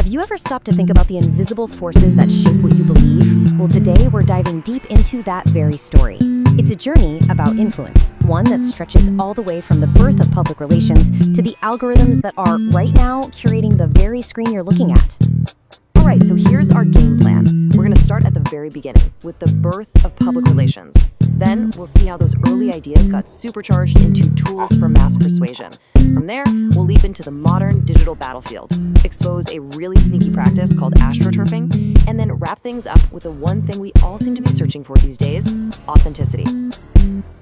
Have you ever stopped to think about the invisible forces that shape what you believe? Well, today we're diving deep into that very story. It's a journey about influence, one that stretches all the way from the birth of public relations to the algorithms that are, right now, curating the very screen you're looking at. Alright, so here's our game plan. We're going to start at the very beginning, with the birth of public relations. Then, we'll see how those early ideas got supercharged into tools for mass persuasion. From there, we'll leap into the modern digital battlefield, expose a really sneaky practice called astroturfing, and then wrap things up with the one thing we all seem to be searching for these days: authenticity.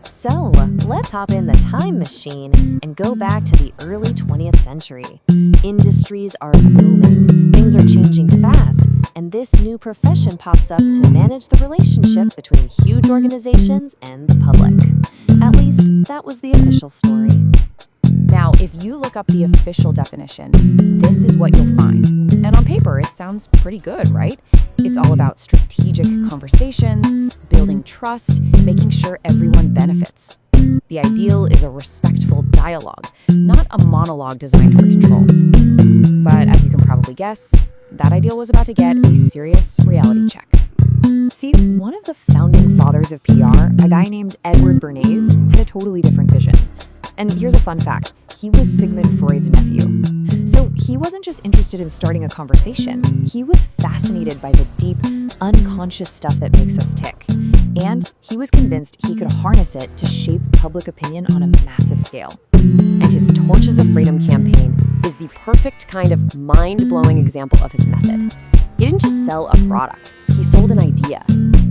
So, let's hop in the time machine and go back to the early 20th century. Industries are booming, things are changing fast, and this new profession pops up to manage the relationship between huge organizations and the public. At least, that was the official story. Now, if you look up the official definition, this is what you'll find. And on paper, it sounds pretty good, right? It's all about strategic conversations, building trust, making sure everyone benefits. The ideal is a respectful dialogue, not a monologue designed for control. But as you can probably guess, that ideal was about to get a serious reality check. See, one of the founding fathers of PR, a guy named Edward Bernays, had a totally different vision. And here's a fun fact. He was Sigmund Freud's nephew. So he wasn't just interested in starting a conversation. He was fascinated by the deep, unconscious stuff that makes us tick. And he was convinced he could harness it to shape public opinion on a massive scale. And his Torches of Freedom campaign is the perfect kind of mind-blowing example of his method. He didn't just sell a product, he sold an idea.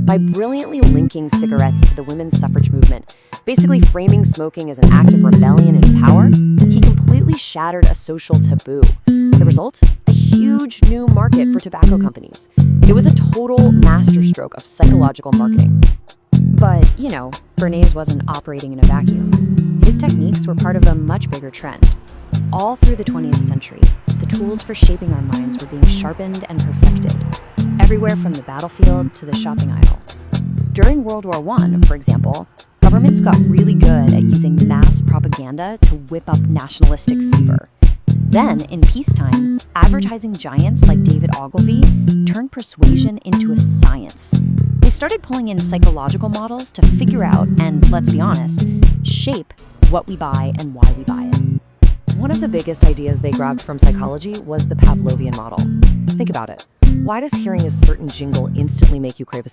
By brilliantly linking cigarettes to the women's suffrage movement, basically framing smoking as an act of rebellion and power, he completely shattered a social taboo. The result? A huge new market for tobacco companies. It was a total masterstroke of psychological marketing. But, Bernays wasn't operating in a vacuum. His techniques were part of a much bigger trend. All through the 20th century, the tools for shaping our minds were being sharpened and perfected, everywhere from the battlefield to the shopping aisle. During World War I, for example, governments got really good at using mass propaganda to whip up nationalistic fever. Then, in peacetime, advertising giants like David Ogilvy turned persuasion into a science. They started pulling in psychological models to figure out, and let's be honest, shape what we buy and why we buy it. One of the biggest ideas they grabbed from psychology was the Pavlovian model. Think about it. Why does hearing a certain jingle instantly make you crave a